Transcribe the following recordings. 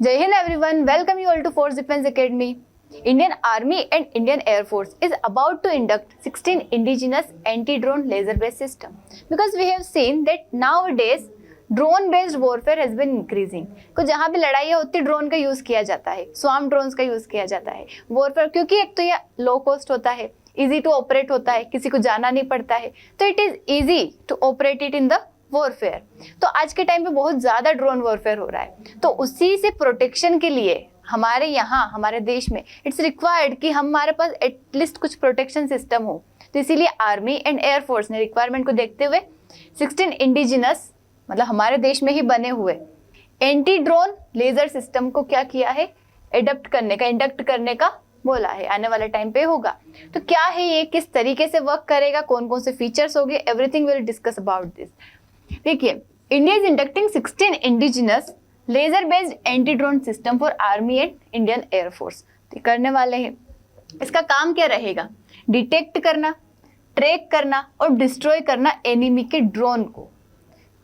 Jai Hind everyone, welcome you all to Force Defense Academy. Indian Army and Indian Air Force is about to induct 16 indigenous anti-drone laser-based system because we have seen that nowadays drone-based warfare has been increasing. को जहाँ भी लड़ाई होती है drone का use किया जाता है, स्वाम ड्रोन्स का यूज किया जाता है वॉरफेयर, क्योंकि एक तो ये लो कॉस्ट होता है, इजी टू ऑपरेट होता है, किसी को जाना नहीं पड़ता है, तो it is easy to operate it in the warfare. तो आज के टाइम पे बहुत ज़्यादा ड्रोन वॉरफेयर हो रहा है, तो उसी से प्रोटेक्शन के लिए हमारे यहाँ हमारे देश में इट्स रिक्वायर्ड कि हमारे पास एटलीस्ट कुछ प्रोटेक्शन सिस्टम हो। तो इसीलिए आर्मी एंड एयरफोर्स ने रिक्वायरमेंट को देखते हुए 16 इंडिजिनस मतलब हमारे देश में ही बने हुए एंटी ड्रोन लेजर सिस्टम को क्या किया है, एडप्ट करने का, इंडक्ट करने का बोला है। आने वाले टाइम पे होगा। तो क्या है ये, किस तरीके से वर्क करेगा, कौन कौन से फीचर्स होंगे, everything will discuss about this. देखिए, India is inducting 16 indigenous laser based anti drone system for army and Indian air force करने वाले हैं। इसका काम क्या रहेगा, डिटेक्ट करना, ट्रैक करना और डिस्ट्रॉय करना एनिमी के ड्रोन को।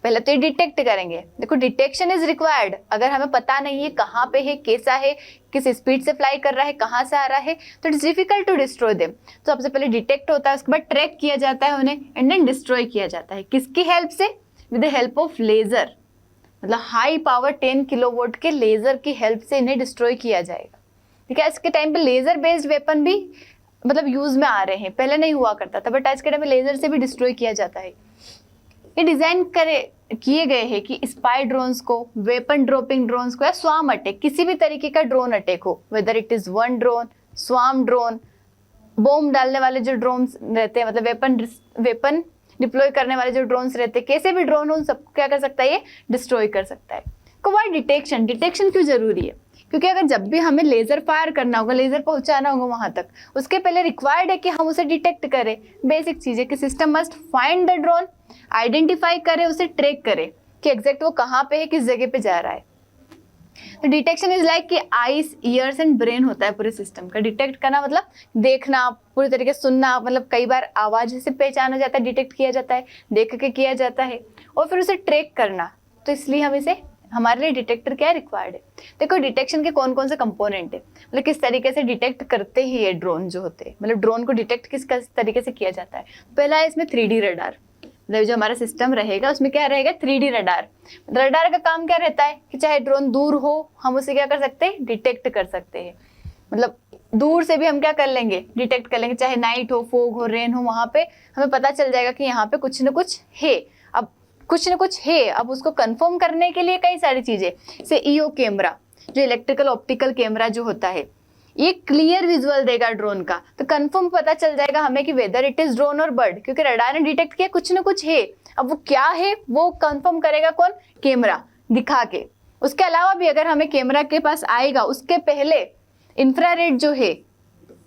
पहले तो ये डिटेक्ट करेंगे। देखो, डिटेक्शन इज रिक्वायर्ड। अगर हमें पता नहीं है कहाँ पे है, कैसा है, किस स्पीड से फ्लाई कर रहा है, कहाँ से आ रहा है, तो it's difficult to destroy them. तो सबसे पहले डिटेक्ट होता है, उसके बाद ट्रैक किया जाता है उन्हें एंड देन डिस्ट्रॉय किया जाता है। किसकी हेल्प से? With the help of laser, मतलब हाई पावर 10 किलोवोल्ट के लेजर की हेल्प से इन्हें डिस्ट्रॉय किया जाएगा। ठीक है, इसके टाइम पे लेजर बेस्ड वेपन भी मतलब यूज में आ रहे हैं, पहले नहीं हुआ करता था, बट आज के टाइम पे लेजर से भी डिस्ट्रॉय किया जाता है। ये डिजाइन किए गए हैं कि स्पाई ड्रोन्स को, वेपन ड्रॉपिंग ड्रोन्स को या स्वाम अटैक, किसी भी तरीके का ड्रोन अटैक हो, whether it is one drone, swarm drone, bomb डालने वाले जो ड्रोन्स रहते हैं, मतलब वेपन डिप्लॉय करने वाले जो ड्रोन्स रहते हैं, कैसे भी ड्रोन हो, सब क्या कर सकता है, ये डिस्ट्रॉय कर सकता है। को वाई डिटेक्शन क्यों जरूरी है? क्योंकि अगर जब भी हमें लेजर फायर करना होगा, लेजर पहुंचाना होगा वहां तक, उसके पहले रिक्वायर्ड है कि हम उसे डिटेक्ट करें। बेसिक चीज है कि system must find the drone, identify करे, उसे ट्रैक करे कि एग्जैक्ट वो कहाँ पे है, किस जगह पे जा रहा है। तो डिटेक्शन इज लाइक कि आईज, ईयर्स एंड ब्रेन होता है पूरे सिस्टम का। डिटेक्ट करना मतलब देखना, पूरी तरीके से सुनना, मतलब कई बार आवाज से पहचाना जाता है, डिटेक्ट किया जाता है, देख के किया जाता है, और फिर उसे ट्रैक करना। तो इसलिए हम इसे, हमारे लिए डिटेक्टर क्या रिक्वायर्ड है। देखो, डिटेक्शन के कौन कौन से कंपोनेंट है, मतलब किस तरीके से डिटेक्ट करते ही ये ड्रोन जो होते हैं, मतलब ड्रोन को डिटेक्ट किस तरीके से किया जाता है। पहला है इसमें 3D रडार, मतलब जो हमारा सिस्टम रहेगा उसमें क्या रहेगा, 3D रडार। रडार का काम क्या रहता है कि चाहे ड्रोन दूर हो, हम उसे क्या कर सकते हैं, डिटेक्ट कर सकते हैं। मतलब दूर से भी हम क्या कर लेंगे, डिटेक्ट कर लेंगे, चाहे नाइट हो, फोग हो, रेन हो, वहां पे हमें पता चल जाएगा कि यहाँ पे कुछ न कुछ है। अब कुछ न कुछ है, अब उसको कंफर्म करने के लिए कई सारी चीजें, जैसे ईओ कैमरा, जो इलेक्ट्रिकल ऑप्टिकल कैमरा जो होता है, ये क्लियर विजुअल देगा ड्रोन का, तो कंफर्म पता चल जाएगा हमें कि वेदर इट इज ड्रोन और बर्ड, क्योंकि रडार ने डिटेक्ट किया कुछ न कुछ है। अब वो क्या है वो कंफर्म करेगा कौन, कैमरा दिखा के। उसके अलावा भी अगर हमें कैमरा के पास आएगा, उसके पहले इंफ्रारेड जो है,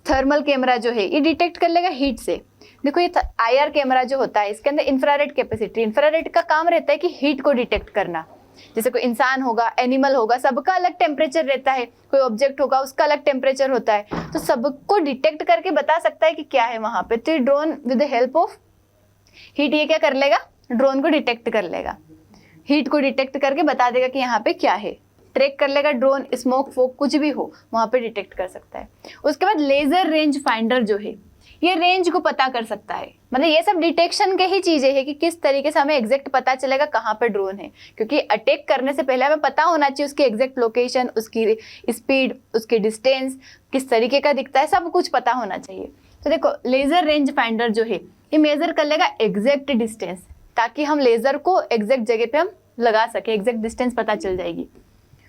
थर्मल कैमरा जो है, ये डिटेक्ट कर लेगा हीट से। देखो, ये आईआर कैमरा जो होता है, इसके अंदर इंफ्रारेड कैपेसिटी, इंफ्रारेड का काम रहता है कि हीट को डिटेक्ट करना। जैसे कोई इंसान होगा, एनिमल होगा, सबका अलग टेम्परेचर रहता है, कोई ऑब्जेक्ट होगा उसका अलग टेम्परेचर होता है, तो सबको डिटेक्ट करके बता सकता है कि क्या है वहां पे। तो drone with the help of heat ये क्या कर लेगा, ड्रोन को डिटेक्ट कर लेगा, हीट को डिटेक्ट करके बता देगा कि यहाँ पे क्या है, ट्रैक कर लेगा ड्रोन, स्मोक फोक कुछ भी हो वहां पे डिटेक्ट कर सकता है। उसके बाद लेजर रेंज फाइंडर जो है, ये रेंज को पता कर सकता है। मतलब ये सब डिटेक्शन के ही चीजें हैं कि किस तरीके से हमें एग्जैक्ट पता चलेगा कहाँ पर ड्रोन है, क्योंकि अटैक करने से पहले हमें पता होना चाहिए उसकी एग्जैक्ट लोकेशन, उसकी स्पीड, उसकी डिस्टेंस, किस तरीके का दिखता है, सब कुछ पता होना चाहिए। तो देखो, लेजर रेंज फाइंडर जो है ये मेजर कर लेगा एग्जैक्ट डिस्टेंस, ताकि हम लेजर को एग्जैक्ट जगह पे हम लगा सके, एग्जैक्ट डिस्टेंस पता चल जाएगी।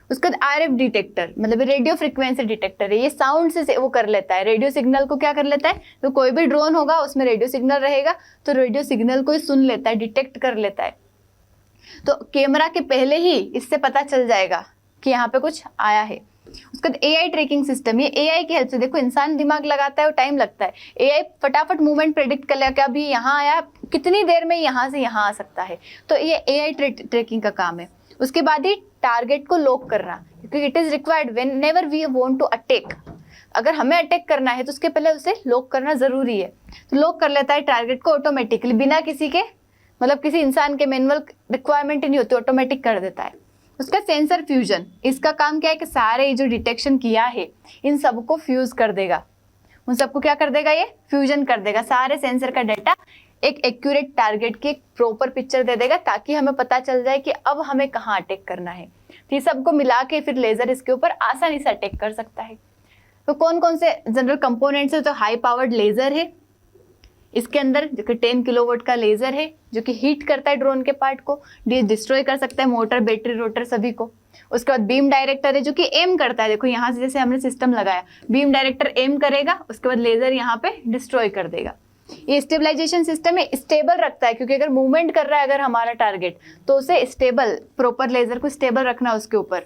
उसके बाद आरएफ डिटेक्टर, मतलब रेडियो फ्रिक्वेंसी डिटेक्टर है, ये साउंड से वो कर लेता है, रेडियो सिग्नल को क्या कर लेता है, तो कोई भी ड्रोन होगा उसमें रेडियो सिग्नल रहेगा, तो रेडियो सिग्नल को ही सुन लेता है, डिटेक्ट कर लेता है। तो कैमरा के पहले ही इससे पता चल जाएगा कि यहाँ पे कुछ आया है। उसके बाद एआई ट्रैकिंग सिस्टम, ये एआई की हेल्प से, देखो इंसान दिमाग लगाता है और टाइम लगता है, एआई फटाफट मूवमेंट प्रेडिक्ट कर लेगा कि अभी यहाँ आया, कितनी देर में यहाँ से यहाँ आ सकता है, तो ये एआई ट्रैकिंग का काम है। उसके बाद ही टारगेट को लॉक करना, क्योंकि it is required whenever we want to attack. अगर हमें अटैक करना है तो उसके पहले उसे लॉक करना जरूरी है। तो लॉक कर लेता है टारगेट को ऑटोमेटिकली, बिना किसी के, मतलब किसी इंसान के मैनुअल रिक्वायरमेंट ही नहीं होती, ऑटोमेटिक कर देता है। उसका सेंसर फ्यूजन, इसका काम क्या है कि सारे जो डिटेक्शन किया है इन सबको फ्यूज कर देगा, उन सबको क्या कर देगा, ये फ्यूजन कर देगा, सारे सेंसर का डाटा एक एक्यूरेट टारगेट की एक प्रॉपर पिक्चर दे देगा ताकि हमें पता चल जाए कि अब हमें कहाँ अटैक करना है। तो ये सबको मिला के फिर लेजर इसके ऊपर आसानी से अटैक कर सकता है। तो कौन कौन से जनरल कंपोनेंट्स है, तो हाई पावर्ड लेजर है इसके अंदर, जो कि 10 किलोवाट का लेजर है जो कि हीट करता है ड्रोन के पार्ट को, डिस्ट्रॉय कर सकता है मोटर, बैटरी, रोटर सभी को। उसके बाद बीम डायरेक्टर है जो कि एम करता है, देखो यहाँ से जैसे हमने सिस्टम लगाया, बीम डायरेक्टर एम करेगा, उसके बाद लेजर यहाँ पे डिस्ट्रॉय कर देगा। ये स्टेबलाइजेशन सिस्टम है, स्टेबल रखता है, क्योंकि अगर मूवमेंट कर रहा है अगर हमारा टारगेट तो उसे स्टेबल, प्रॉपर लेजर को स्टेबल रखना उसके ऊपर,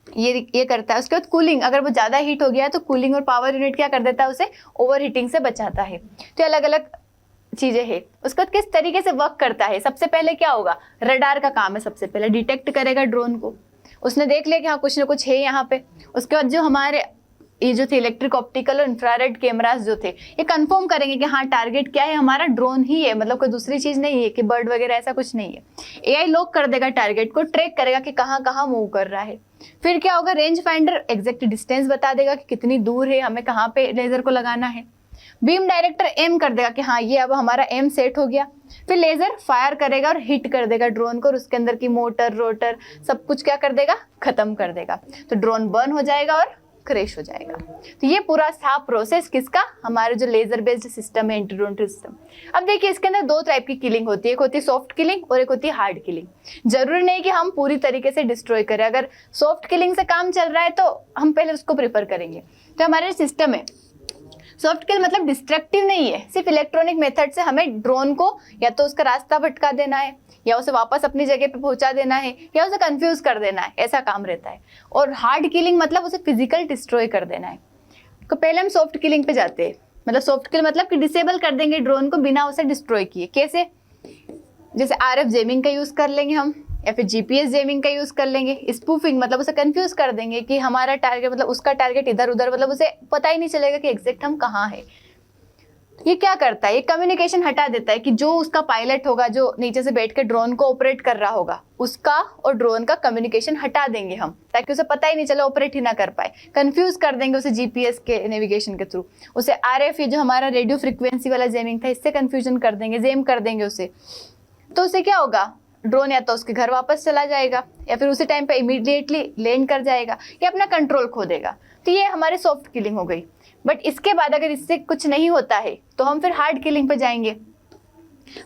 ये करता है। उसके बाद कूलिंग, अगर वो ज्यादा हीट हो गया है तो कूलिंग और पावर यूनिट क्या कर देता है, उसे ओवर हीटिंग से बचाता है। तो अलग अलग चीजें हैं। उसके बाद किस तरीके से वर्क करता है, सबसे पहले क्या होगा, रडार का काम है, सबसे पहले डिटेक्ट करेगा ड्रोन को, उसने देख लिया कि हाँ कुछ ना कुछ है यहाँ पे। उसके बाद जो हमारे ये जो थे इलेक्ट्रिक, ऑप्टिकल और इंफ्रारेड कैमरास जो थे, ये कंफर्म करेंगे कि हाँ टारगेट क्या है, हमारा ड्रोन ही है, मतलब कोई दूसरी चीज नहीं है कि बर्ड वगैरह, ऐसा कुछ नहीं है। एआई लॉक कर देगा टारगेट को, ट्रैक करेगा कि कहाँ कहाँ मूव कर रहा है। फिर क्या होगा, रेंज फाइंडर एग्जैक्ट डिस्टेंस बता देगा कि कितनी दूर है, हमें कहाँ पे लेजर को लगाना है। बीम डायरेक्टर एम कर देगा कि हाँ ये अब हमारा एम सेट हो गया। फिर लेजर फायर करेगा और हिट कर देगा ड्रोन को, और उसके अंदर की मोटर, रोटर सब कुछ क्या कर देगा, खत्म कर देगा। तो ड्रोन बर्न हो जाएगा और क्रैश हो जाएगा। तो ये पूरा था प्रोसेस किसका, हमारे जो लेजर बेस्ड सिस्टम है, एंटी ड्रोन सिस्टम। अब देखिए इसके अंदर दो टाइप की किलिंग होती है, एक होती है सॉफ्ट किलिंग और एक होती है हार्ड किलिंग। जरूरी नहीं कि हम पूरी तरीके से डिस्ट्रॉय करें, अगर सॉफ्ट किलिंग से काम चल रहा है तो हम पहले उसको प्रेफर करेंगे। तो हमारे सिस्टम है सॉफ्ट किल, मतलब डिस्ट्रक्टिव नहीं है, सिर्फ इलेक्ट्रॉनिक मेथड से हमें ड्रोन को या तो उसका रास्ता भटका देना है, या उसे वापस अपनी जगह पे पहुंचा देना है, या उसे कंफ्यूज कर देना है, ऐसा काम रहता है। और हार्ड किलिंग मतलब उसे फिजिकल डिस्ट्रॉय कर देना है। तो पहले हम सॉफ्ट किलिंग पे जाते हैं, मतलब सॉफ्ट किल मतलब कि डिसेबल कर देंगे ड्रोन को बिना उसे डिस्ट्रॉय किए। कैसे, जैसे आरएफ जैमिंग का यूज कर लेंगे हम, या फिर जीपीएस जैमिंग का यूज कर लेंगे। स्पूफिंग मतलब उसे कंफ्यूज कर देंगे कि हमारा टारगेट, मतलब उसका टारगेट इधर उधर, मतलब उसे पता ही नहीं चलेगा कि एग्जैक्ट हम कहाँ है। ये क्या करता है, ये कम्युनिकेशन हटा देता है कि जो उसका पायलट होगा, जो नीचे से बैठ के ड्रोन को ऑपरेट कर रहा होगा, उसका और ड्रोन का कम्युनिकेशन हटा देंगे हम, ताकि उसे पता ही नहीं चले, ऑपरेट ही ना कर पाए। कंफ्यूज कर देंगे उसे जीपीएस के नेविगेशन के थ्रू, उसे आरएफ, जो हमारा रेडियो फ्रिक्वेंसी वाला जैमिंग था, इससे कंफ्यूजन कर देंगे, जैम कर देंगे उसे। तो उससे क्या होगा, ड्रोन या तो उसके घर वापस चला जाएगा, या फिर उसी टाइम पे इमीडिएटली लैंड कर जाएगा, या अपना कंट्रोल खो देगा। तो ये हमारी सॉफ्ट किलिंग हो गई। बट इसके बाद अगर इससे कुछ नहीं होता है तो हम फिर हार्ड किलिंग पे जाएंगे।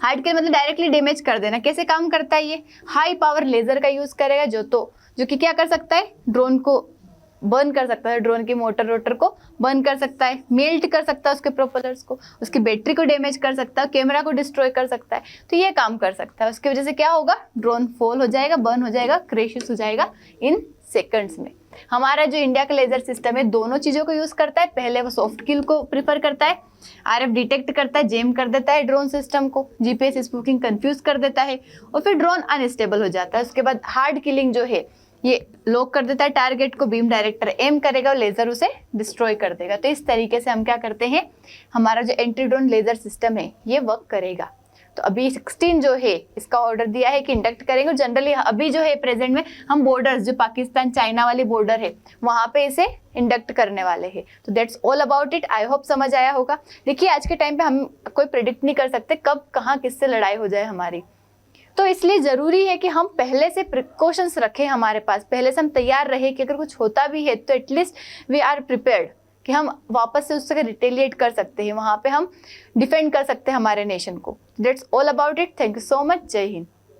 हार्ड किल मतलब डायरेक्टली डैमेज कर देना। कैसे काम करता है ये, हाई पावर लेजर का यूज करेगा, जो कि क्या कर सकता है, ड्रोन को बर्न कर सकता है, ड्रोन की मोटर, रोटर को बर्न कर सकता है, मेल्ट कर सकता है उसके प्रोपेलर्स को, उसकी बैटरी को डैमेज कर सकता है, कैमरा को डिस्ट्रॉय कर सकता है। तो ये काम कर सकता है। उसकी वजह से क्या होगा, ड्रोन फॉल हो जाएगा, बर्न हो जाएगा, क्रैशेस हो जाएगा इन सेकंड्स में। हमारा जो इंडिया का लेजर सिस्टम है दोनों चीजों को यूज करता है। पहले वो सॉफ्ट किल को प्रिफर करता है, आरएफ डिटेक्ट करता है, जेम कर देता है ड्रोन सिस्टम को, जीपीएस स्पूफिंग कंफ्यूज कर देता है, और फिर ड्रोन अनस्टेबल हो जाता है। उसके बाद हार्ड किलिंग जो है ये लॉक कर देता है टारगेट को, बीम डायरेक्टर एम करेगा और लेजर उसे डिस्ट्रॉय कर देगा। तो इस तरीके से हम क्या करते हैं, हमारा जो एंटी ड्रोन लेजर सिस्टम है ये वर्क करेगा। तो अभी 16 जो है इसका ऑर्डर दिया है कि इंडक्ट करेंगे, और जनरली अभी जो है प्रेजेंट में हम बॉर्डर्स, जो पाकिस्तान चाइना वाली बॉर्डर है वहां पे इसे इंडक्ट करने वाले हैं। तो that's all about it. I hope समझ आया होगा। देखिए आज के टाइम पे हम कोई प्रिडिक्ट नहीं कर सकते कब कहाँ किससे लड़ाई हो जाए हमारी, तो इसलिए जरूरी है कि हम पहले से प्रिकॉशंस रखें हमारे पास, पहले से हम तैयार रहे कि अगर कुछ होता भी है तो एटलीस्ट वी आर प्रिपेयर्ड, कि हम वापस से उससे रिटेलिएट कर सकते हैं, वहां पे हम डिफेंड कर सकते हैं हमारे नेशन को। That's all about it. Thank you so much. जय हिंद।